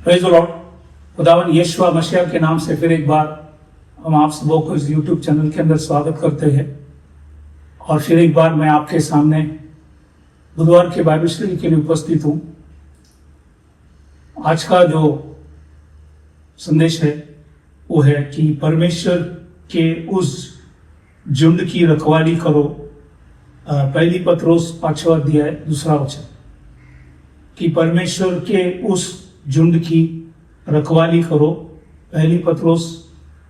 Praise the Lord. खुदावन यीशु मसीह के नाम से फिर एक बार हम आप सबों को इस यूट्यूब चैनल के अंदर स्वागत करते हैं। और फिर एक बार मैं आपके सामने बुधवार के बाइबल स्टडी के लिए उपस्थित हूँ। आज का जो संदेश है वो है कि परमेश्वर के उस झुंड की रखवाली करो। पहली पत्रोस 5वां अध्याय 2 वचन कि परमेश्वर के उस झुंड की रखवाली करो। पहली पत्रोस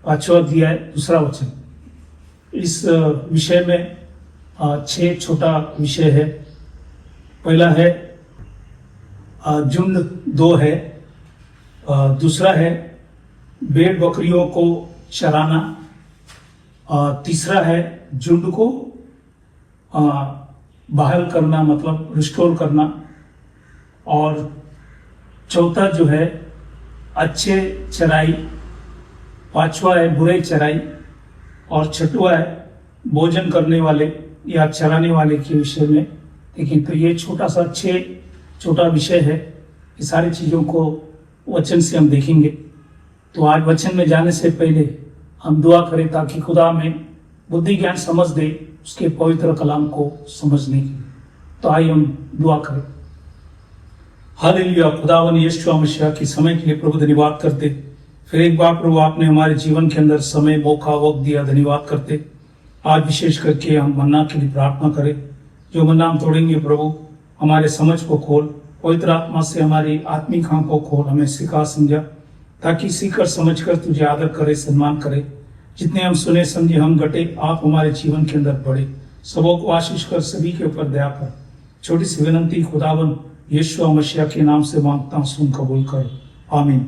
5वां अध्याय 2 वचन। इस विषय में 6 छोटा विषय है। पहला है झुंड 2 है, दूसरा है भेड़ बकरियों को चराना, तीसरा है झुंड को बहाल करना मतलब रिस्टोर करना, और चौथा जो है अच्छे चराई, पांचवा है बुरे चराई, और छठवा है भोजन करने वाले या चराने वाले के विषय में। लेकिन तो ये छोटा विषय है। ये सारी चीज़ों को वचन से हम देखेंगे। तो आज वचन में जाने से पहले हम दुआ करें ताकि खुदा में बुद्धि ज्ञान समझ दे उसके पवित्र कलाम को समझने की। तो आइए हम दुआ करें। हालेलुया। खुदावन यीशु मसीह के समय के लिए प्रभु धन्यवाद करते। फिर एक बार प्रभु आपने हमारे जीवन के अंदर समय मौका वक्त दिया, धन्यवाद करते। आज विशेष करके हम मन्ना के लिए प्रार्थना करें। जो मन्ना हम तोड़ेंगे प्रभु हमारे समझ को खोल, पवित्र आत्मा से हमारी आत्मिक आंख को खोल, हमें सिखा समझा ताकि सीखकर समझकर तुझे आदर करे, सम्मान करे। जितने हम सुने समझे हम घटे, आप हमारे जीवन के अंदर बढ़े। सबों को आशीष कर, सभी के ऊपर दया कर। छोटी सी विनंती खुदावन यीशु मसीह के नाम से मांगता हूं, सुन कबूल कर, आमीन।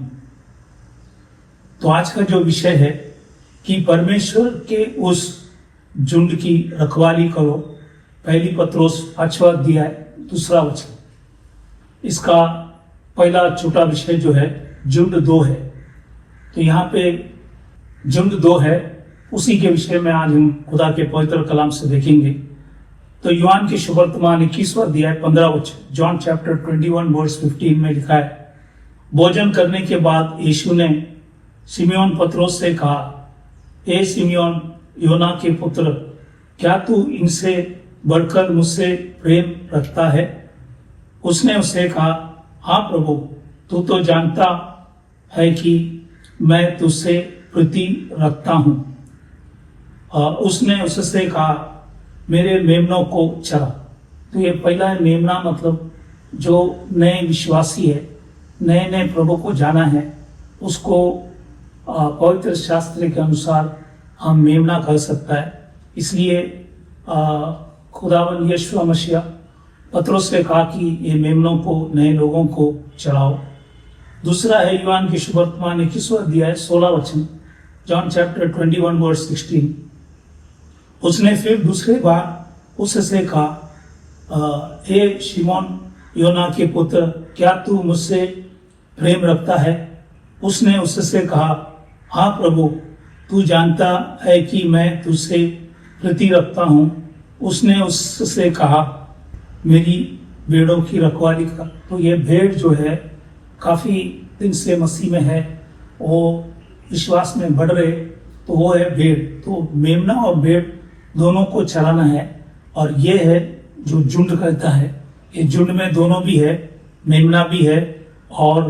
तो आज का जो विषय है कि परमेश्वर के उस झुंड की रखवाली करो। पहली पत्रोस 5वां अध्याय 2 वचन। इसका पहला छोटा विषय जो है झुंड 2 है। तो यहाँ पे झुंड 2 है, उसी के विषय में आज हम खुदा के पवित्र कलाम से देखेंगे। तो यूहन्ना के सुवर्तमान 21वां अध्याय 15 वचन, जॉन चैप्टर 21 वर्स 15 में लिखा है, भोजन करने के बाद यीशु ने सिमियोन पत्रोस से कहा, हे सिमियोन योना के पुत्र, क्या तू इनसे बढ़कर मुझसे प्रेम रखता है? उसने उससे कहा, हाँ प्रभु, तू तो जानता है कि मैं तुझसे प्रीति रखता हूँ। उसने उससे कहा, मेरे मेमनों को चरा। तो ये पहला है मेमना, मतलब जो नए विश्वासी है, नए प्रभु को जाना है, उसको पवित्र शास्त्र के अनुसार हम मेमना कह सकता है। इसलिए खुदावन यीशु मसीह पत्रोस से कहा कि ये मेमनों को, नए लोगों को चराओ। दूसरा है यूहन्ना के सुवर्तमान 21वां अध्याय 16 वचन, जॉन चैप्टर 21 वर्स 16। उसने फिर दूसरी बार उससे कहा, हे शिमोन योना के पुत्र, क्या तू मुझसे प्रेम रखता है? उसने उससे कहा, हाँ प्रभु, तू जानता है कि मैं तुझसे प्रीति रखता हूँ। उसने उससे कहा, मेरी भेड़ों की रखवाली कर। तो ये भेड़ जो है काफ़ी दिन से मसीह में है, वो विश्वास में बढ़ रहे, तो वो है भेड़। तो मेमना और भेड़ दोनों को चलाना है, और ये है जो झुंड कहता है। ये झुंड में दोनों भी है, मेमना भी है और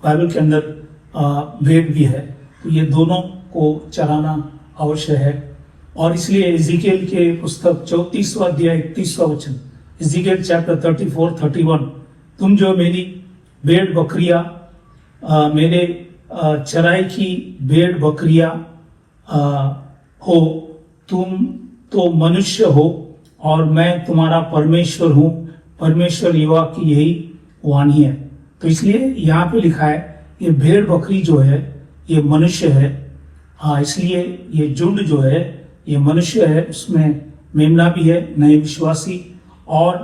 बाइबल के अंदर भेड़ भी है। तो ये दोनों को चलाना आवश्यक है। और इसलिए इज़िकिएल के पुस्तक 34वां अध्याय 31वां वचन, इज़िकिएल चैप्टर 34:31, तुम जो मेरी भेड़ बकरियां, मेरे चराई की भेड़ बकरियां हो, तुम तो मनुष्य हो और मैं तुम्हारा परमेश्वर हूँ। परमेश्वर यहोवा की यही वाणी है। तो इसलिए यहाँ पे लिखा है ये भेड़ बकरी जो है ये मनुष्य है। हाँ, इसलिए ये झुंड जो है ये मनुष्य है, उसमें मेमना भी है, नए विश्वासी, और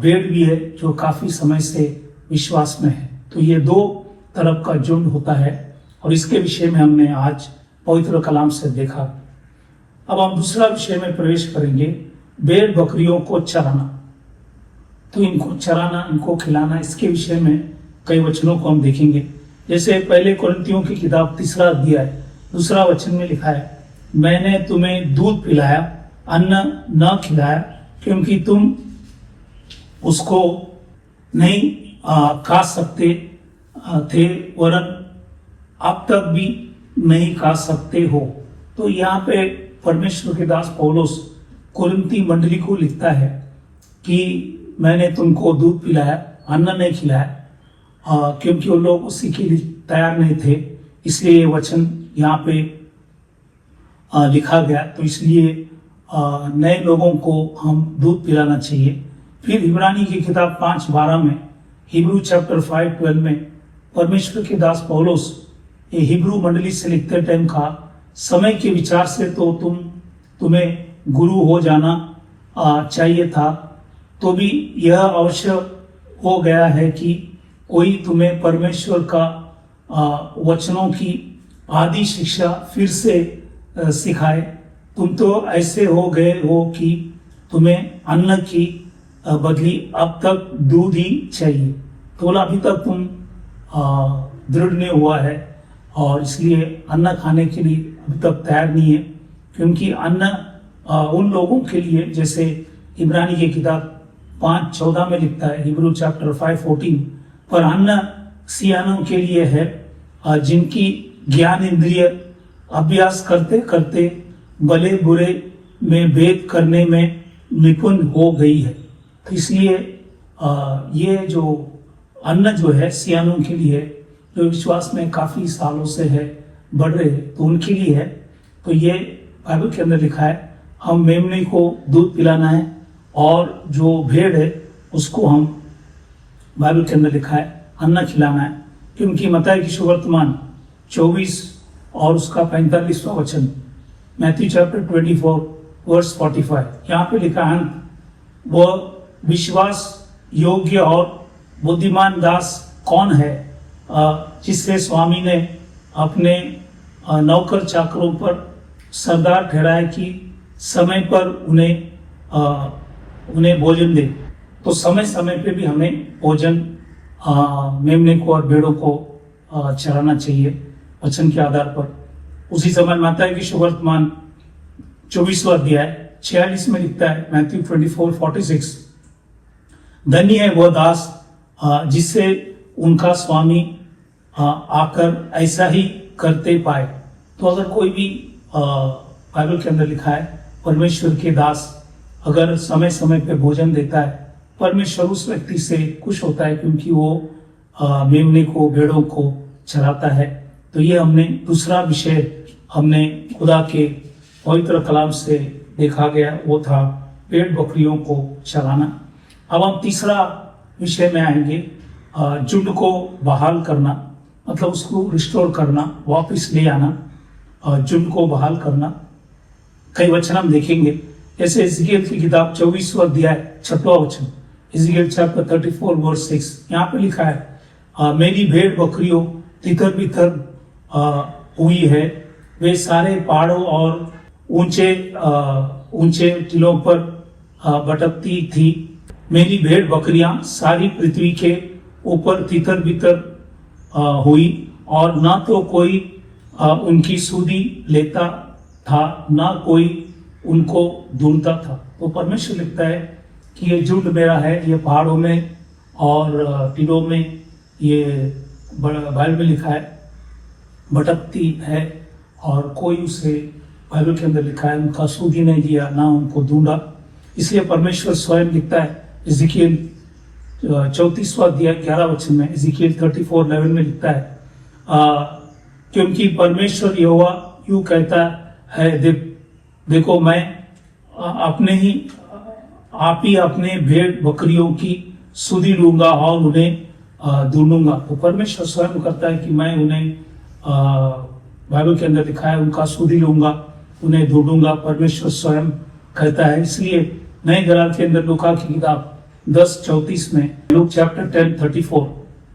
भेड़ भी है जो काफी समय से विश्वास में है। तो ये 2 तरफ का झुंड होता है, और इसके विषय में हमने आज पवित्र कलाम से देखा। अब हम दूसरा विषय में प्रवेश करेंगे, भेड़ बकरियों को चराना। तो इनको चराना, इनको खिलाना, इसके विषय में कई वचनों को हम देखेंगे। जैसे पहले कुरिन्थियों की किताब 3 अध्याय 2 वचन में लिखा है, मैंने तुम्हें दूध पिलाया, अन्न न खिलाया, क्योंकि तुम उसको नहीं खा सकते थे, वरन अब तक भी नहीं खा सकते हो। तो यहाँ पे परमेश्वर के दास पौलुस कुरिन्थी मंडली को लिखता है कि मैंने तुमको दूध पिलाया, अन्न नहीं खिलाया, क्योंकि वो लोग उसी के लिए तैयार नहीं थे, इसलिए ये वचन यहाँ पे लिखा गया। तो इसलिए नए लोगों को हम दूध पिलाना चाहिए। फिर इब्रानी की किताब 5:12 में, हिब्रू चैप्टर 5:12 में परमेश्वर के दास पौलुस ये हिब्रू मंडली से लिखते टाइम का, समय के विचार से तो तुम्हें गुरु हो जाना चाहिए था, तो भी यह अवश्य हो गया है कि कोई तुम्हें परमेश्वर का वचनों की आदि शिक्षा फिर से सिखाए। तुम तो ऐसे हो गए हो कि तुम्हें अन्न की बदली अब तक दूध ही चाहिए। तो अभी तक तुम दृढ़ नहीं हुआ है और इसलिए अन्न खाने के लिए अभी तक तैयार नहीं है, क्योंकि अन्न उन लोगों के लिए, जैसे इब्रानी की किताब 5:14 में लिखता है, हिब्रू चैप्टर 5:14, पर अन्न सियानों के लिए है जिनकी ज्ञान इंद्रिय अभ्यास करते करते भले बुरे में भेद करने में निपुण हो गई है। तो इसलिए ये जो अन्न जो है सियानों के लिए, जो विश्वास में काफी सालों से है, बढ़ रहे, तो उनके लिए है। तो ये बाइबल के अंदर लिखा है, हम मेमने को दूध पिलाना है, और जो भेड़ है उसको हम, बाइबल के अंदर लिखा है, अन्न खिलाना है। क्योंकि मत्ती की सुवर्तमान 24 और उसका 45वां वचन, मैथ्यू चैप्टर 24 वर्स 45, यहाँ पे लिखा है, वह विश्वास योग्य और बुद्धिमान दास कौन है जिससे स्वामी ने अपने नौकर चाकरों पर सरदार ठहराया कि समय पर उन्हें भोजन दे। तो समय समय पे भी हमें भोजन मेमने को और भेड़ों को चराना चाहिए वचन के आधार पर। उसी समय मत्ती की सुवर्तमान 24वां अध्याय 46 में लिखता है, मैथ्यू 24:46, धन्य है वह दास जिससे उनका स्वामी आकर ऐसा ही करते पाए। तो अगर कोई भी बाइबल के अंदर लिखा है, परमेश्वर के दास अगर समय समय पे भोजन देता है, परमेश्वर उस व्यक्ति से खुश होता है, क्योंकि वो मेमने को, भेड़ों को चराता है। तो ये हमने दूसरा विषय हमने खुदा के पवित्र कलाम से देखा गया, वो था भेड़ बकरियों को चराना। अब हम तीसरा विषय में आएंगे, झुंड को बहाल करना, मतलब उसको रिस्टोर करना, वापस ले आना, झुंड को बहाल करना। कई वचन हम देखेंगे, जैसे इज़राइल की किताब 24वां अध्याय 6वां वचन, इज़राइल चैप्टर 34 वर्स 6, यहाँ पे लिखा है, मेरी भेड़ बकरियों तितर बितर हुई है, वे सारे पहाड़ों और ऊंचे टीलों पर भटकती थी। मेरी भेड़ बकरियां सारी पृथ्वी के ऊपर तितर बितर हुई, और ना तो कोई उनकी सुधि लेता था, ना कोई उनको ढूंढता था। तो परमेश्वर लिखता है कि ये झुंड मेरा है, ये पहाड़ों में और टीलों में, ये बाइबल में लिखा है, भटकती है, और कोई उसे, बाइबल के अंदर लिखा है, उनका सुधि नहीं दिया, ना उनको ढूंढा। इसलिए परमेश्वर स्वयं लिखता है, इज़राइल 34वां अध्याय 11 वचन में, इज़राइल 34:11 में लिखता है, क्योंकि परमेश्वर यहोवा यूं कहता है, देखो मैं आप ही अपने भेड़ बकरियों की सुधि लूंगा और उन्हें ढूंढूंगा। तो परमेश्वर स्वयं करता है कि मैं उन्हें, बाइबल के अंदर लिखा है, उनका सुधि लूंगा, उन्हें ढूंढूंगा, परमेश्वर स्वयं कहता है। इसलिए नए करार के अंदर लूका की किताब 10:34 में, लूक चैप्टर 10:34,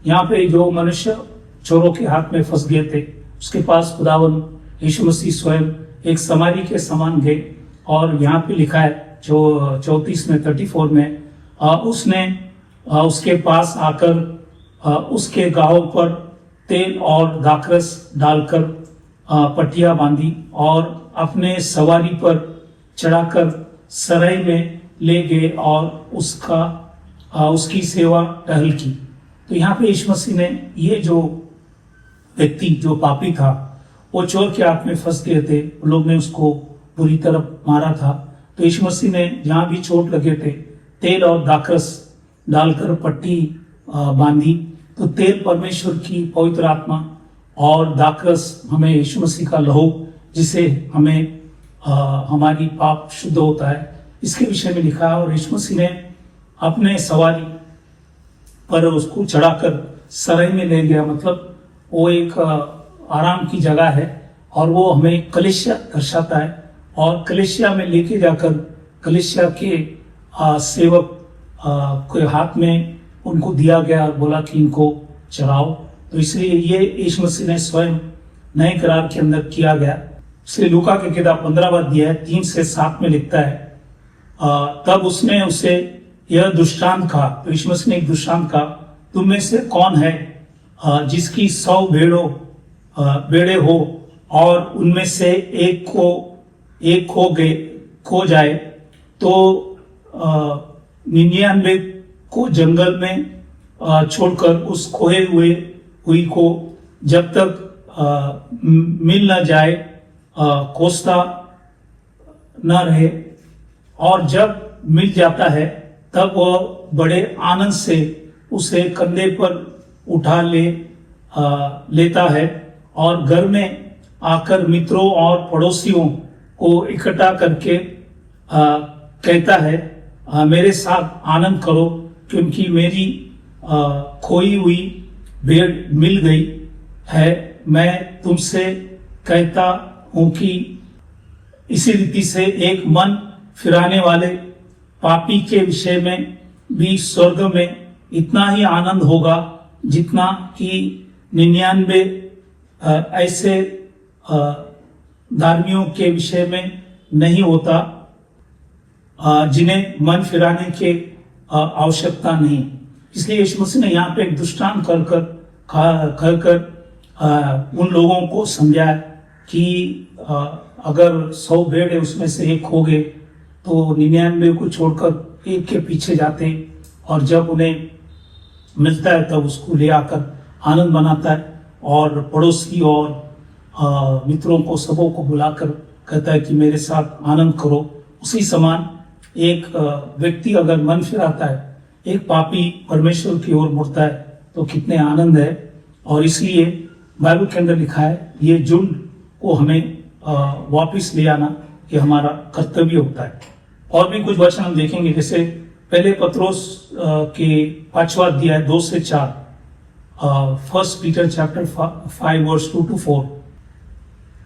यहाँ पे जो मनुष्य चोरों के हाथ में फंस गए थे, उसके पास खुदावन यीशु मसीह स्वयं एक समारी के समान गए, और यहाँ पे लिखा है जो 34 में 34 में, उसने उसके पास आकर उसके गाहों पर तेल और दाखरस डालकर पट्टियां बांधी और अपने सवारी पर चढ़ाकर सराय में ले गए और उसकी सेवा टहल की। तो यहाँ पे यीशु मसीह ने ये जो व्यक्ति जो पापी था, वो चोर के हाथ में फंस गए थे, लोग ने उसको बुरी तरह मारा था। तो यीशु मसीह ने जहाँ भी चोट लगे थे तेल और दाखरस डालकर पट्टी बांधी। तो तेल परमेश्वर की पवित्र आत्मा और दाखरस हमें यीशु मसीह का लहू, जिसे हमें हमारी पाप शुद्ध होता है, इसके विषय में लिखा है। और यीशु मसीह ने अपने सवारी पर उसको चढ़ाकर सराय में ले गया, मतलब वो एक आराम की जगह है और वो हमें कलीसिया दर्शाता है। और कलीसिया में लेके जाकर कलीसिया के सेवक के हाथ में उनको दिया गया और बोला कि इनको चलाओ। तो इसलिए ये यीशु मसीह ने स्वयं नए करार के अंदर किया गया। इसलिए लूका की किताब 15वां अध्याय 3 से 7 में लिखता है, तब उसने उसे यह दृष्टांत कहा। तो यीशु मसीह ने एक दृष्टांत कहा, तुम में से कौन है जिसकी 100 भेड़े हो और उनमें से एक खो जाए तो 99 को जंगल में छोड़कर उस खोए हुई को जब तक मिल न जाए कोसता न रहे, और जब मिल जाता है तब वह बड़े आनंद से उसे कंधे पर उठा लेता है और घर में आकर मित्रों और पड़ोसियों को इकट्ठा करके कहता है, मेरे साथ आनंद करो क्योंकि मेरी खोई हुई भेड़ मिल गई है। मैं तुमसे कहता हूं कि इसी रीति से एक मन फिराने वाले पापी के विषय में भी स्वर्ग में इतना ही आनंद होगा जितना कि 99 ऐसे धार्मियों के विषय में नहीं होता, जिन्हें मन फिराने की आवश्यकता नहीं। इसलिए यीशु मसीह ने यहाँ पे एक दृष्टांत कहकर उन लोगों को समझाया कि अगर 100 भेड़ है उसमें से एक खो गए तो 99 को छोड़कर एक के पीछे जाते, और जब उन्हें मिलता है तब उसको ले आकर आनंद मनाता है और पड़ोसी और मित्रों को सबों को बुलाकर कहता है कि मेरे साथ आनंद करो। उसी समान एक व्यक्ति अगर मन फिराता है, एक पापी परमेश्वर की ओर मुड़ता है तो कितने आनंद है। और इसलिए बाइबल के अंदर लिखा है ये झुंड को हमें वापस ले आना ये हमारा कर्तव्य होता है। और भी कुछ वचन हम देखेंगे, जैसे पहले पत्रोस के 5वां अध्याय 2 से 4, 1 पीटर चैप्टर 5 वर्स 2 to 4।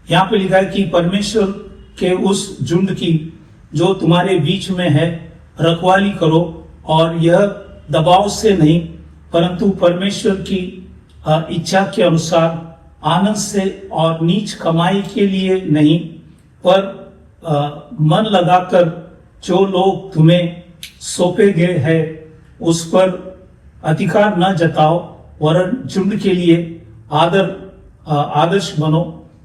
यहाँ पे लिखा है कि परमेश्वर के उस झुंड की जो तुम्हारे बीच में है रखवाली करो, और यह दबाव से नहीं परंतु परमेश्वर की इच्छा के अनुसार आनंद से और नीच कमाई के लिए नहीं, पर मन लगाकर जो लोग तुम्हें सौंपे गए हैं उस पर अधिकार न जताओ, वरन झुंड के लिए आदर्श बनो।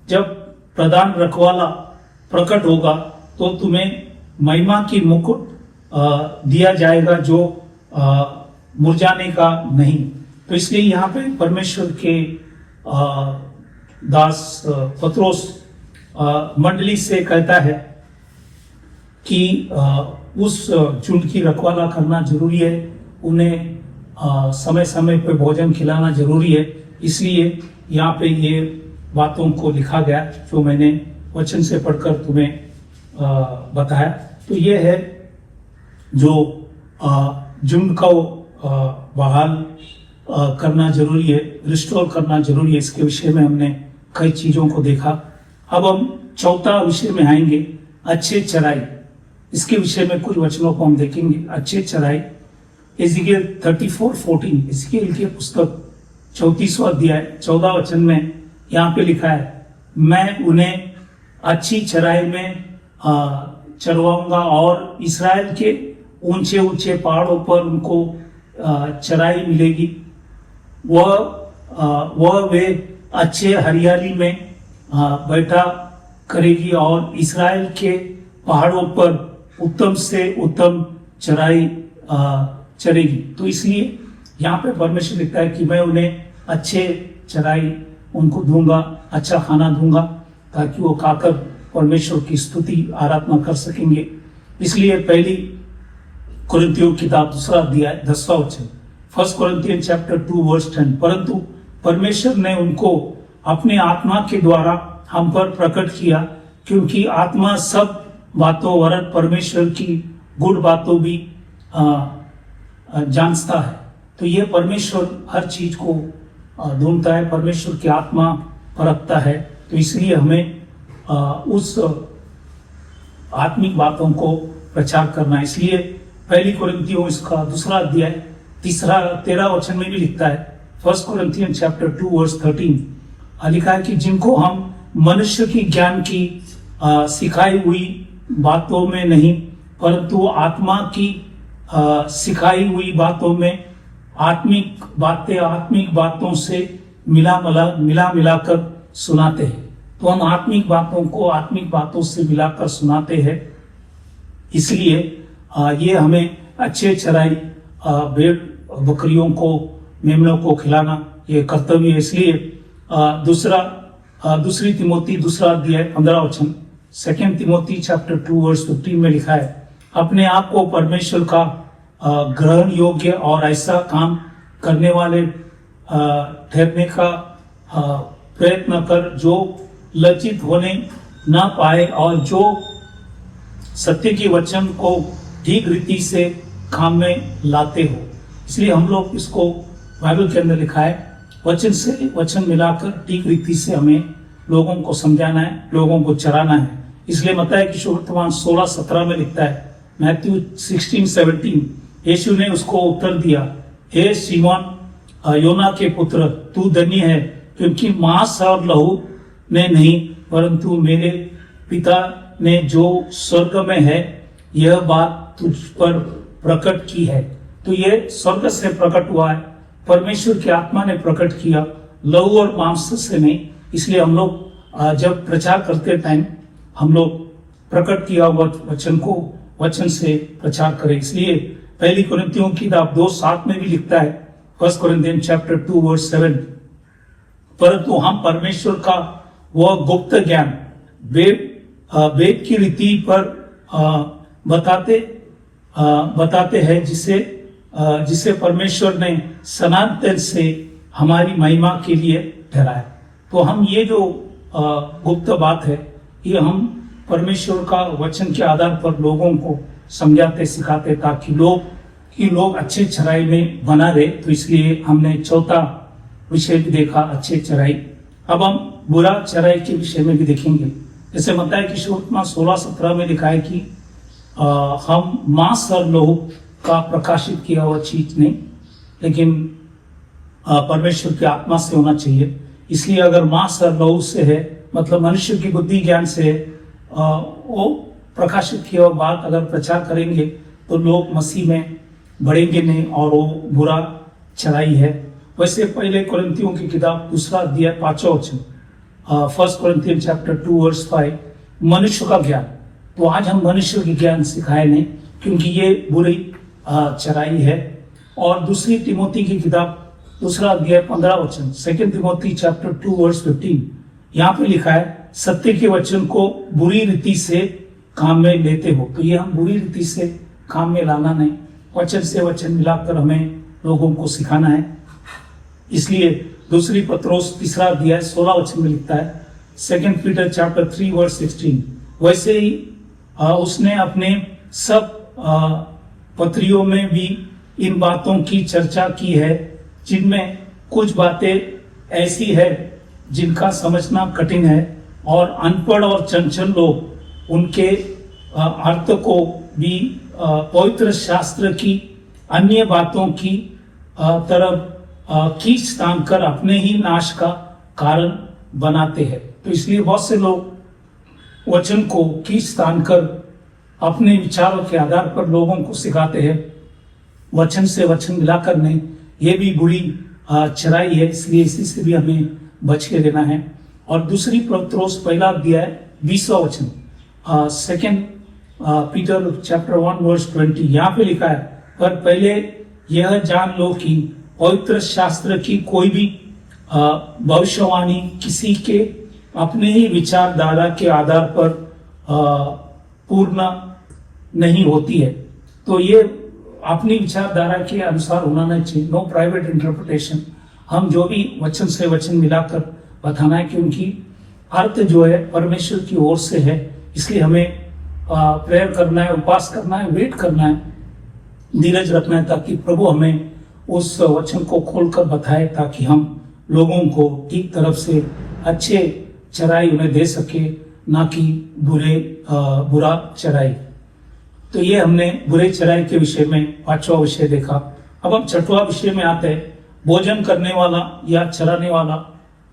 जब प्रधान रखवाला प्रकट होगा तो तुम्हें महिमा की मुकुट दिया जाएगा जो मुरझाने का नहीं। तो इसलिए यहाँ पे परमेश्वर के दास पत्रोस मंडली से कहता है कि उस झुंड की रखवाला करना जरूरी है, उन्हें समय समय पर भोजन खिलाना जरूरी है। इसलिए यहाँ पे ये बातों को लिखा गया जो मैंने वचन से पढ़कर तुम्हें बताया। तो ये है जो झुंड को बहाल करना जरूरी है, रिस्टोर करना जरूरी है। इसके विषय में हमने कई चीजों को देखा। अब हम चौथा विषय में आएंगे, अच्छे चराई। इसके विषय में कुछ वचनों को हम देखेंगे। अच्छे चराई, एजिकेल 34:14, एजिकेल की पुस्तक 34वां अध्याय 14 वचन में यहाँ पे लिखा है, मैं उन्हें अच्छी चराई में चरवाऊंगा और इस्राएल के ऊंचे ऊंचे पहाड़ों पर उनको चराई मिलेगी। वह वे अच्छे हरियाली में बैठा करेगी और इस्राएल के पहाड़ों पर उत्तम से उत्तम चराई चरेगी। तो इसलिए यहाँ पे परमेश्वर लिखता है कि मैं उन्हें अच्छे चराई उनको दूंगा, अच्छा खाना दूंगा, ताकि वो खाकर परमेश्वर की स्तुति आराधना कर सकेंगे। इसलिए पहली कुरिन्थियों की किताब 2 अध्याय 10वां वचन, 1 Corinthians chapter 2 verse 10, परंतु परमेश्वर ने उनको अपने आत्मा के द्वारा हम पर प्रकट किया, क्योंकि आत्मा सब बातों वरन परमेश्वर की गुड़ बातों भी जानता है। तो ये परमेश्वर हर चीज को ढूंढता है, परमेश्वर की आत्मा परखता है। तो इसलिए हमें उस आत्मिक बातों को प्रचार करना है। इसलिए पहली कुरिन्थियों इसका 2 अध्याय 13 वचन में भी लिखता है, 1 Corinthians chapter 2 verse 13 लिखा है कि जिनको हम मनुष्य की ज्ञान की सिखाई हुई बातों में नहीं, परंतु आत्मा की सिखाई हुई बातों में आत्मिक बातों से मिला मिलाकर सुनाते हैं। तो हम आत्मिक बातों को आत्मिक बातों से मिलाकर सुनाते हैं। इसलिए ये हमें अच्छे चराई भेड़ बकरियों को, मेमनों को खिलाना ये कर्तव्य है। इसलिए दूसरी तिमोथी 2 अध्याय 15 वचन, 2 Timothy chapter 2 verse 15 में लिखा है, अपने आप को परमेश्वर का ग्रहण योग्य और ऐसा काम करने वाले ठहरने का प्रयत्न कर जो लज्जित होने ना पाए और जो सत्य के वचन को ठीक रीति से काम में लाते हो। इसलिए हम लोग इसको बाइबल के अंदर लिखा है, वचन से वचन मिलाकर ठीक रीति से हमें लोगों को समझाना है, लोगों को चराना है। इसलिए मत्ती की सुवर्तमान 16-17 में लिखता है, Matthew 16:17, यीशु ने उसको उत्तर दिया, हे सीमोन योना के पुत्र, तू धन्य है, क्योंकि मांस और लहू ने नहीं, परंतु मेरे पिता ने जो स्वर्ग में है यह बात तुझ पर प्रकट की है। तो ये स्वर्ग से प्रकट हुआ है, परमेश्वर की आत्मा ने प्रकट किया, लहू और मांस से नहीं। इसलिए हम लोग जब प्रचार करते टाइम हम लोग प्रकट किया हुआ वचन को वचन से प्रचार करें। इसलिए पहली कुरिन्थियों की किताब 2:7 में भी लिखता है, 1 Corinthians chapter 2 verse 7, परंतु हम परमेश्वर का वह गुप्त ज्ञान वेद की रीति पर बताते हैं, जिसे परमेश्वर ने सनातन से हमारी महिमा के लिए ठहराया। तो हम ये जो गुप्त बात है, ये हम परमेश्वर का वचन के आधार पर लोगों को समझाते सिखाते, ताकि लोग अच्छे चराई में बना रहे। तो इसलिए हमने चौथा विषय भी देखा, अच्छे चराई। अब हम बुरा चराई के विषय में भी देखेंगे। जैसे मत्ती की सुवर्तमान 16-17 में लिखा है कि हम मांस और लहू का प्रकाशित किया हुआ चीज नहीं, लेकिन परमेश्वर की आत्मा से होना चाहिए। इसलिए अगर मांस और लहू से है, मतलब मनुष्य की बुद्धि ज्ञान से है, वो प्रकाशित किया हुआ बात अगर प्रचार करेंगे तो लोग मसीह में बढ़ेंगे नहीं, और वो बुरा चराई है। वैसे पहले कुरिन्थियों की किताब 2 अध्याय 5वां वचन, 1 Corinthians chapter 2 verse 5, मनुष्य का ज्ञान। तो आज हम मनुष्य की ज्ञान सिखाए नहीं, क्योंकि ये बुरी चराई है। और दूसरी तिमोथी की किताब 2 अध्याय 15 वचन, 2 Timothy chapter 2 verse 15, यहाँ पे लिखा है, सत्य के वचन को बुरी रीति से काम में लेते हो। तो ये हम बुरी रीति से काम में लाना नहीं, वचन से वचन मिलाकर हमें लोगों को सिखाना है। इसलिए दूसरी पत्रोस 3 अध्याय 16 वचन में लिखता है, 2 Peter chapter 3 verse 16, वैसे ही उसने अपने सब पत्रियों में भी इन बातों की चर्चा की है, जिनमें कुछ बातें ऐसी है जिनका समझना कठिन है, और अनपढ़ और चंचल लोग उनके अर्थ को भी पवित्र शास्त्र की अन्य बातों की तरफ खींच तान कर अपने ही नाश का कारण बनाते हैं। तो इसलिए बहुत से लोग वचन को खींच तान कर अपने विचारों के आधार पर लोगों को सिखाते हैं, वचन से वचन मिलाकर नहीं। ये भी बुरी चराई है, इसलिए इसी से भी हमें बच के रहना है। और दूसरी पत्रोस पहला अध्याय 20वां वचन, सेकेंड पीटर चैप्टर 1 वर्स 20, यहाँ पे लिखा है, पर पहले यह जान लो कि पवित्र शास्त्र की कोई भी भविष्यवाणी किसी के अपने ही विचारधारा के आधार पर पूर्ण नहीं होती है। तो ये अपनी विचारधारा के अनुसार होना नहीं चाहिए, नो प्राइवेट इंटरप्रिटेशन। हम जो भी वचन से वचन मिलाकर बताना है कि उनकी अर्थ जो है परमेश्वर की ओर से है, इसलिए हमें प्रेयर करना है, उपवास करना है, वेट करना है, धीरज रखना है, ताकि प्रभु हमें उस वचन को खोलकर बताए, ताकि हम लोगों को ठीक तरफ से अच्छे चराई उन्हें दे सके, ना कि बुरा चराई। तो ये हमने बुरे चराई के विषय में 5वां विषय देखा। अब हम 6वां विषय में आते हैं, भोजन करने वाला या चराने वाला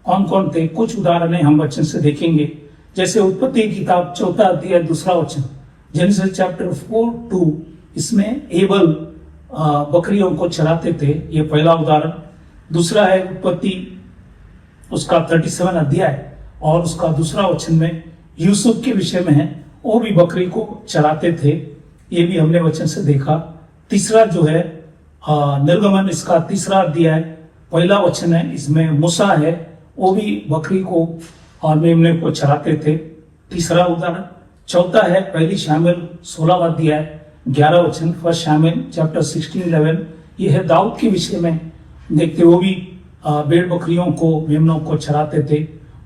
कौन कौन थे। कुछ उदाहरण हम वचन से देखेंगे, जैसे उत्पत्ति किताब 4 अध्याय 2 वचन, जेनेसिस चैप्टर 4:2, इसमें एबल बकरियों को चराते थे, ये पहला उदाहरण। दूसरा है उत्पत्ति उसका 37 अध्याय और उसका 2 वचन में यूसुफ के विषय में है, वो भी बकरी को चराते थे, ये भी हमने वचन से देखा। तीसरा जो है निर्गमन, इसका 3 अध्याय पहला वचन है, इसमें मूसा है, वो भी बकरी को और मेमने को चराते थे, तीसरा उदाहरण। चौथा है पहली शामिल 16 अध्याय 11 वचन, फर्स्ट शामिल चैप्टर 16:11, ये है दाऊद के विषय में देखते, वो भी भेड़ बकरियों को मेमनों को चराते थे।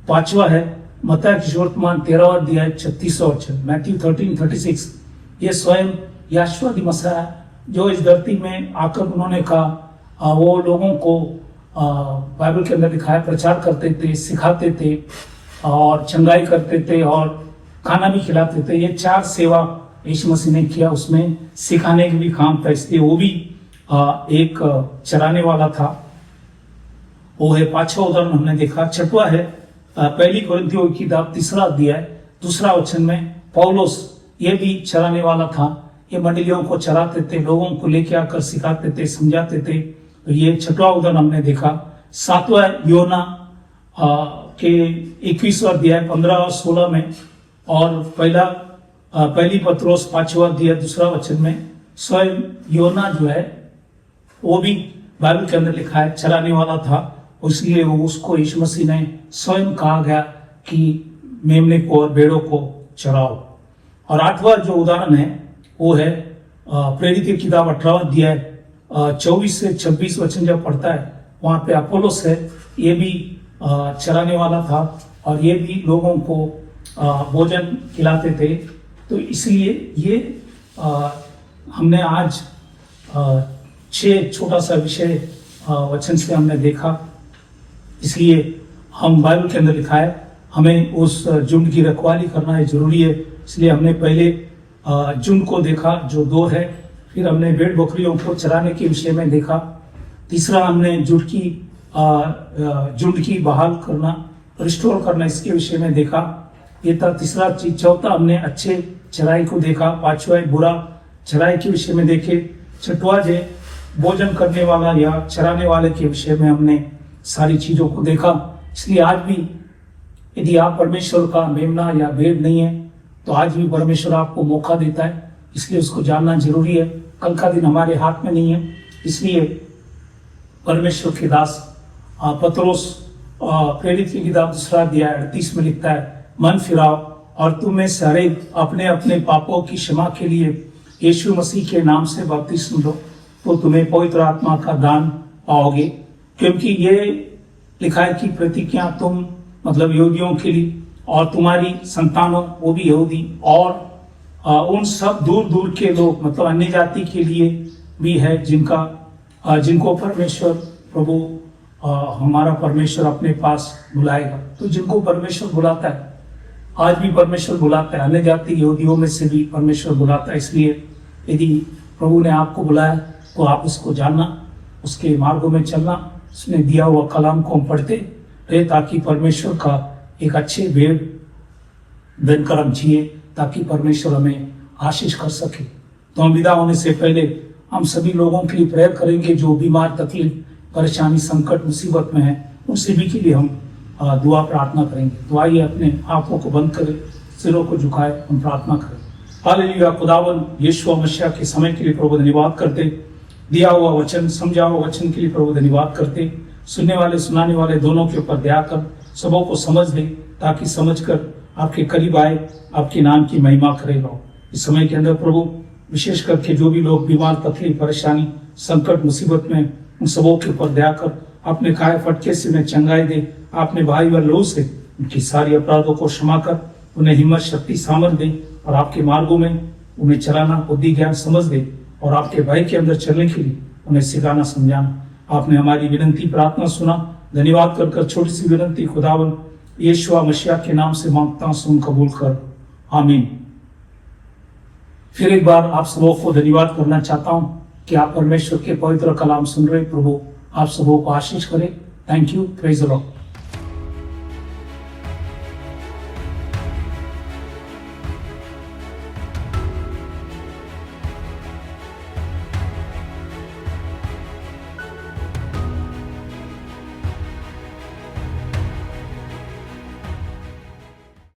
5वां है मत्ती की वर्तमान 13 अध्याय 36 वचन, मैथ्यू 13:36, ये स्वयं याशुआ दी मसीह जो इस धरती में आकर उन्होंने कहा, वो लोगों को बाइबल के अंदर दिखाया, प्रचार करते थे, सिखाते थे और चंगाई करते थे और खाना भी खिलाते थे। ये 4 सेवा यीशु मसीह ने किया, उसमें सिखाने का भी काम था, इसलिए वो भी एक चराने वाला था। वो है 5वां उदाहरण हमने देखा। 6वां है पहली कोरिन्थियों की किताब 3 अध्याय 2 वचन में पौलुस, ये भी चराने वाला था, ये मंडलियों को चराते थे, लोगों को लेके आकर सिखाते थे, समझाते थे। तो ये 6वां उदाहरण हमने देखा। 7वां योना के 21वां अध्याय 15 और 16 में, और पहली पत्रोस 5वां अध्याय 2 वचन में स्वयं योना जो है वो भी बाइबल के अंदर लिखा है चराने वाला था, इसलिए उसको यीशु मसीह ने स्वयं कहा गया कि मेमने को और भेड़ों को चराओ। और 8वां जो उदाहरण है वो है प्रेरित की किताब 18 अध्याय 24 से 26 वचन जब पढ़ता है, वहां पे अपोलोस है, ये भी चराने वाला था और ये भी लोगों को भोजन खिलाते थे। तो इसलिए ये हमने आज 6 छोटा सा विषय वचन से हमने देखा, इसलिए हम बाइबल के अंदर लिखा है हमें उस झुंड की रखवाली करना है, जरूरी है। इसलिए हमने पहले झुंड को देखा जो 2 है, फिर हमने भेड़ बकरियों को चराने के विषय में देखा, तीसरा हमने झुंड की बहाल करना, रिस्टोर करना, इसके विषय में देखा, ये था तीसरा चीज। चौथा हमने अच्छे चराई को देखा, 5वां बुरा चराई के विषय में देखे, 6वां जो भोजन करने वाला या चराने वाले के विषय में हमने सारी चीजों को देखा। इसलिए आज भी यदि आप परमेश्वर का मेमना या भेड़ नहीं है, तो आज भी परमेश्वर आपको मौका देता है, इसलिए उसको जानना जरूरी है। कल का दिन हमारे हाथ में नहीं है, इसलिए परमेश्वर के दास पत्रोस प्रेरित की किताब 2 अध्याय 38 में लिखता है, मन फिराओ और तुम में सारे अपने अपने पापों की क्षमा के लिए यीशु मसीह के नाम से बपतिस्म लो, तो तुम्हें पवित्र आत्मा का दान पाओगे। क्योंकि ये लिखा है कि प्रतिज्ञा तुम मतलब यहूदियों के लिए और तुम्हारी संतानों वो भी यहूदी और उन सब दूर दूर के लोग मतलब अन्य जाति के लिए भी है, जिनको परमेश्वर प्रभु हमारा परमेश्वर अपने पास बुलाएगा। तो जिनको परमेश्वर बुलाता है, आज भी परमेश्वर बुलाता है, अन्य जाति यहूदियों में से भी परमेश्वर बुलाता है। इसलिए यदि प्रभु ने आपको बुलाया तो आप उसको जानना, उसके मार्गों में चलना, उसने दिया हुआ कलाम को हम पढ़ते रहे, ताकि परमेश्वर का एक अच्छे भेड़ बनकर हम जिए, ताकि परमेश्वर हमें आशीष कर सके। तो हम विदा होने से पहले हम सभी लोगों के लिए प्रेयर करेंगे जो बीमार तकलीफ परेशानी संकट मुसीबत में है, उन सभी के लिए हम दुआ प्रार्थना करेंगे। तो आइए अपने आंखों को बंद करें, सिरों को झुकाए, हम प्रार्थना करें। हालेलुया। खुदावन यीशु मसीह के समय के लिए प्रभु धन्यवाद करते, दिया हुआ वचन, समझा हुआ वचन के लिए प्रभु धन्यवाद करते। सुनने वाले सुनाने वाले दोनों के ऊपर दया कर सबों को समझ दे, ताकि समझकर आपके करीब आए, आपके नाम की महिमा करेगा। इस समय के अंदर प्रभु विशेष करके जो भी लोग बीमार, तकलीफ, परेशानी, संकट, मुसीबत में, उन सबों के ऊपर दया कर अपने काय फटके से उन्हें चंगाई दे। आपने भाई व लहू से उनकी सारी अपराधों को क्षमा कर उन्हें हिम्मत, शक्ति, सामर्थ दे और आपके मार्गों में उन्हें चलाना, बुद्धि, ज्ञान, समझ दे और आपके भाई के अंदर चलने के लिए उन्हें सिखाना, समझाना। आपने हमारी विनती, प्रार्थना सुना। धन्यवाद कर छोटी सी विनती खुदावन यीशु मसीह के नाम से मांगता, सुन कबूल कर, आमीन। फिर एक बार आप सबों को धन्यवाद करना चाहता हूं कि आप परमेश्वर के पवित्र कलाम सुन रहे। प्रभु आप सबों को आशीष करे। Thank you. Praise the Lord.